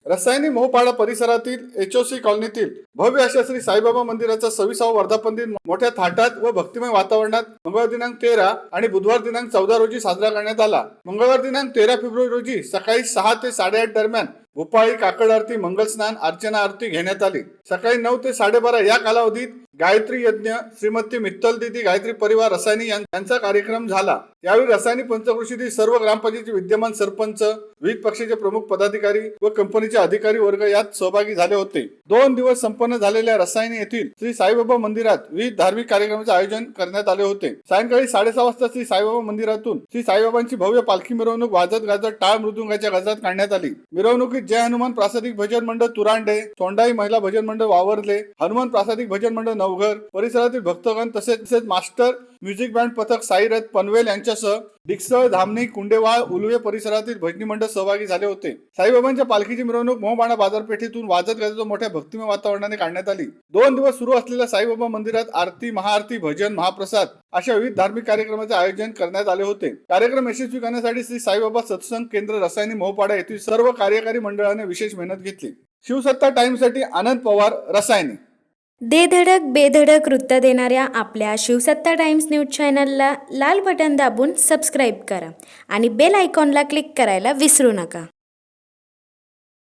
रसायनी मोहपाडा परिसरातील एचओसी कॉलनीतील भव्य अशा श्री साईबाबा मंदिराचा 26वा वर्धापन दिन मोठ्या थाटात व भक्तिमय वातावरणात मंगळवार दिनांक 13 आणि बुधवार दिनांक 14 रोजी साजरा करण्यात आला। मंगळवार दिनांक 13 फेब्रुवारी रोजी सकाळी 6 ते 8:30 दरम्यान भोपाळी, काकड आरती, मंगल स्नान, अर्चना आरती घेण्यात आली। सकाळी 9 ते 12:30 या कालावधीत गायत्री यज्ञ, श्रीमती मित्तल दीदी गायत्री परिवार रसायनी यांचा कार्यक्रम झाला। यावेळी रसायनी पंचक्रोशीतील सर्व ग्रामपंचायतीचे विद्यमान सरपंच, विविध पक्षाचे प्रमुख पदाधिकारी व कंपनीचे अधिकारी वर्ग यात सहभागी झाले होते। 2 दिवस संपन्न झालेल्या रसायनी येथील श्री साईबाबा मंदिरात विविध धार्मिक कार्यक्रमाचे आयोजन करण्यात आले होते। सायंकाळी 6:30 वाजता श्री साईबाबा मंदिरातून श्री साईबाबांची भव्य पालखी मिरवणूक वाजत गाजत टाळ मृदुंगाच्या गजरात काढण्यात आली। मिरवणुकीत जय हनुमान प्रासादिक भजन मंडळ तुरांडे, सोंडाई महिला भजन मंडळ वावरले, हनुमान प्रासादिक भजन मंडळ नवघर, परिसरातील भक्तगण तसेच मास्टर म्युझिक बँड पथक साईरथ पनवेल यांच्यासह डिकसळ, धामणी, कुंडेवाळ, उलवे परिसरातील भजनी मंडळ सहभागी झाले होते। साईबाबांच्या पालखीची मिरवणूक मोहपाडा बाजारपेठेतून वाजत गाजत मोठ्या भक्तिमय वातावरणाने काढण्यात आली। 2 दिवस सुरू असलेल्या साईबाबा मंदिरात आरती, महाआरती, भजन, महाप्रसाद अशा विविध धार्मिक कार्यक्रमाचे आयोजन करण्यात आले होते। कार्यक्रम यशस्वी करण्यासाठी श्री साईबाबा सत्संग केंद्र रसायनी मोहपाडा येथील सर्व कार्यकारी मंडळाने विशेष मेहनत घेतली। शिवसत्ता टाइम्ससाठी आनंद पवार, रसायनी। दे धडक बेधडक वृत्त देणाऱ्या आपल्या शिवसत्ता टाइम्स न्यूज चॅनलला लाल बटन दाबून सबस्क्राईब करा आणि बेल आयकॉनला क्लिक करायला विसरू नका।